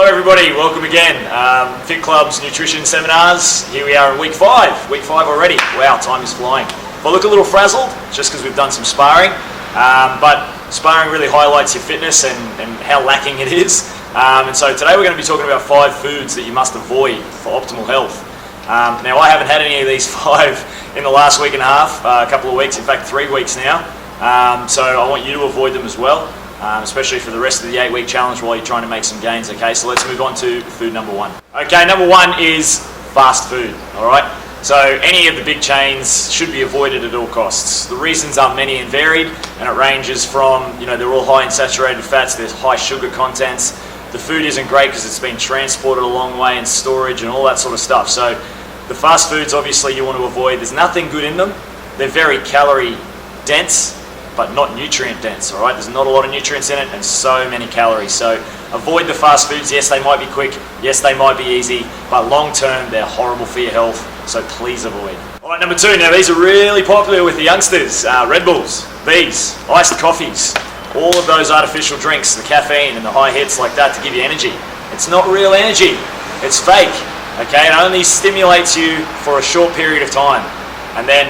Hello everybody, welcome again. FitClub's nutrition seminars. Here we are in week 5 already. Wow, time is flying. If I look a little frazzled, just because we've done some sparring, but sparring really highlights your fitness and how lacking it is. And so today we're going to be talking about 5 foods that you must avoid for optimal health. Now I haven't had any of these 5 in the last week and a half, a couple of weeks, in fact 3 weeks now. So I want you to avoid them as well. Especially for the rest of the 8-week challenge while you're trying to make some gains. Okay, so let's move on to food number 1. Okay, number 1 is fast food. All right, so any of the big chains should be avoided at all costs. The reasons are many and varied, and it ranges from, they're all high in saturated fats, there's high sugar contents, the food isn't great because it's been transported a long way in storage and all that sort of stuff. So the fast foods, obviously, you want to avoid. There's nothing good in them. They're very calorie dense, but not nutrient dense, all right? There's not a lot of nutrients in it and so many calories. So avoid the fast foods. Yes, they might be quick. Yes, they might be easy, but long term, they're horrible for your health. So please avoid. All right, number 2. Now these are really popular with the youngsters. Red Bulls, these, iced coffees, all of those artificial drinks, the caffeine and the high hits like that to give you energy. It's not real energy. It's fake, okay? It only stimulates you for a short period of time. And then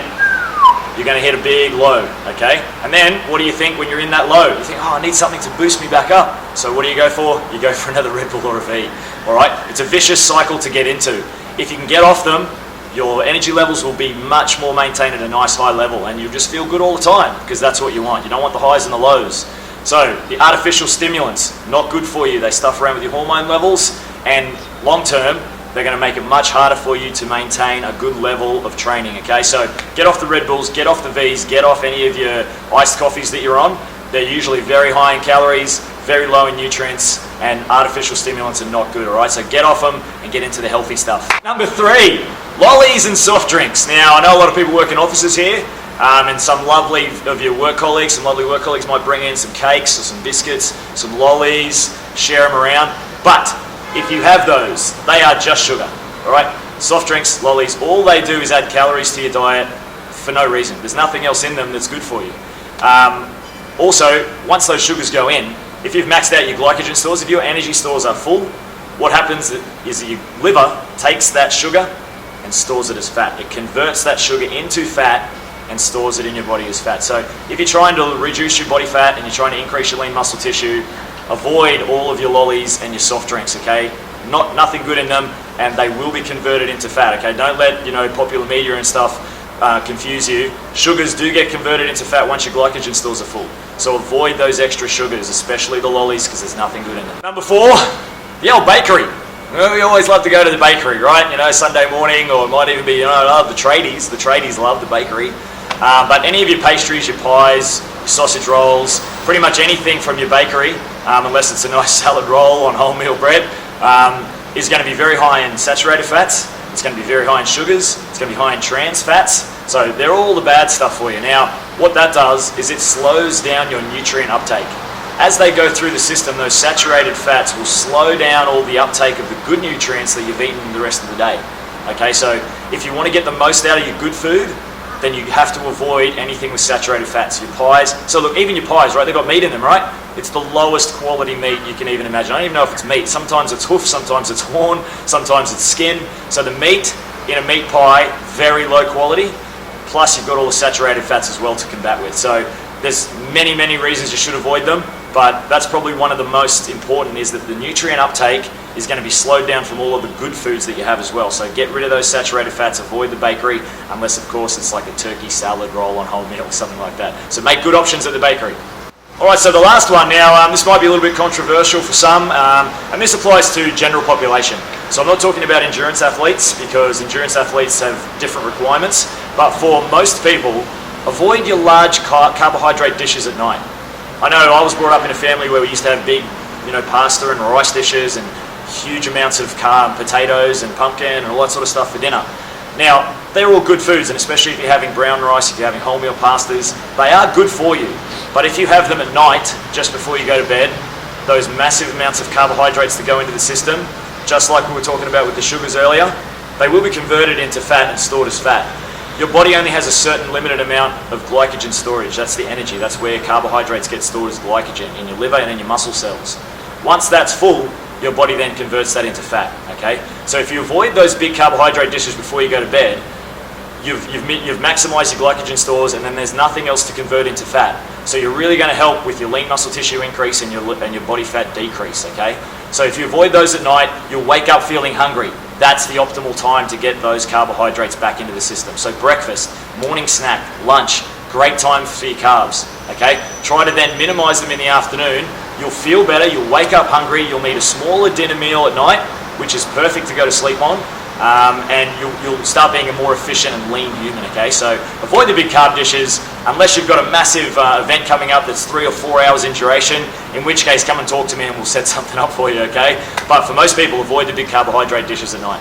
you're going to hit a big low, okay? And then, what do you think when you're in that low? You think, I need something to boost me back up. So what do you go for? You go for another Red Bull or a V, all right? It's a vicious cycle to get into. If you can get off them, your energy levels will be much more maintained at a nice high level, and you'll just feel good all the time, because that's what you want. You don't want the highs and the lows. So, the artificial stimulants, not good for you. They stuff around with your hormone levels, and long term, they're going to make it much harder for you to maintain a good level of training, okay? So get off the Red Bulls, get off the Vs, get off any of your iced coffees that you're on. They're usually very high in calories, very low in nutrients, and artificial stimulants are not good, all right? So get off them and get into the healthy stuff. Number 3, lollies and soft drinks. Now, I know a lot of people work in offices here, and some lovely of your work colleagues, some lovely work colleagues might bring in some cakes or some biscuits, some lollies, share them around, but if you have those, they are just sugar, all right? Soft drinks, lollies, all they do is add calories to your diet for no reason. There's nothing else in them that's good for you. Also, once those sugars go in, if you've maxed out your glycogen stores, if your energy stores are full, what happens is that your liver takes that sugar and stores it as fat. It converts that sugar into fat and stores it in your body as fat. So if you're trying to reduce your body fat and you're trying to increase your lean muscle tissue, avoid all of your lollies and your soft drinks, okay? Nothing good in them, and they will be converted into fat, okay? Don't let, popular media and stuff confuse you. Sugars do get converted into fat once your glycogen stores are full. So avoid those extra sugars, especially the lollies, because there's nothing good in them. Number 4, the old bakery. Well, we always love to go to the bakery, right? Sunday morning, or it might even be, the tradies. The tradies love the bakery. But any of your pastries, your pies, your sausage rolls, pretty much anything from your bakery, unless it's a nice salad roll on wholemeal bread, is going to be very high in saturated fats. It's going to be very high in sugars. It's going to be high in trans fats. So they're all the bad stuff for you. Now, what that does is it slows down your nutrient uptake. As they go through the system, those saturated fats will slow down all the uptake of the good nutrients that you've eaten the rest of the day. Okay, so if you want to get the most out of your good food, then you have to avoid anything with saturated fats. Your pies, so look, even your pies, right, they've got meat in them, right? It's the lowest quality meat you can even imagine. I don't even know if it's meat. Sometimes it's hoof, sometimes it's horn, sometimes it's skin. So the meat in a meat pie, very low quality, plus you've got all the saturated fats as well to combat with. So there's many, many reasons you should avoid them, but that's probably one of the most important, is that the nutrient uptake is going to be slowed down from all of the good foods that you have as well. So get rid of those saturated fats, avoid the bakery, unless of course it's like a turkey salad roll on wholemeal or something like that. So make good options at the bakery. Alright, so the last one now, this might be a little bit controversial for some, and this applies to general population. So I'm not talking about endurance athletes, because endurance athletes have different requirements, but for most people, avoid your large carbohydrate dishes at night. I know I was brought up in a family where we used to have big, pasta and rice dishes and huge amounts of potatoes and pumpkin and all that sort of stuff for dinner. Now, they're all good foods, and especially if you're having brown rice, if you're having wholemeal pastas, they are good for you. But if you have them at night, just before you go to bed, those massive amounts of carbohydrates that go into the system, just like we were talking about with the sugars earlier, they will be converted into fat and stored as fat. Your body only has a certain limited amount of glycogen storage. That's the energy. That's where carbohydrates get stored as glycogen in your liver and in your muscle cells. Once that's full, your body then converts that into fat, okay? So if you avoid those big carbohydrate dishes before you go to bed, you've maximized your glycogen stores, and then there's nothing else to convert into fat. So you're really going to help with your lean muscle tissue increase and your body fat decrease, okay? So if you avoid those at night, you'll wake up feeling hungry. That's the optimal time to get those carbohydrates back into the system. So breakfast, morning snack, lunch, great time for your carbs, okay? Try to then minimize them in the afternoon. You'll feel better, you'll wake up hungry, you'll need a smaller dinner meal at night, which is perfect to go to sleep on. And you'll start being a more efficient and lean human, okay? So avoid the big carb dishes unless you've got a massive event coming up that's 3 or 4 hours in duration, in which case come and talk to me and we'll set something up for you, okay? But for most people, avoid the big carbohydrate dishes at night.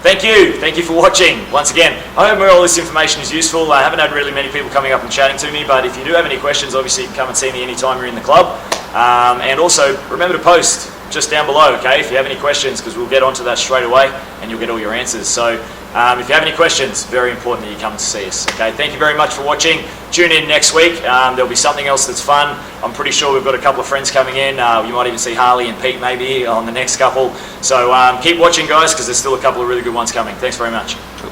Thank you for watching. Once again, I hope all this information is useful. I haven't had really many people coming up and chatting to me, but if you do have any questions, obviously you can come and see me anytime you're in the club. And also, remember to post just down below, okay, if you have any questions, because we'll get onto that straight away and you'll get all your answers. So if you have any questions, very important that you come and see us, okay? Thank you very much for watching. Tune in next week. There'll be something else that's fun. I'm pretty sure we've got a couple of friends coming in. You might even see Harley and Pete maybe on the next couple. So keep watching, guys, because there's still a couple of really good ones coming. Thanks very much. Cool.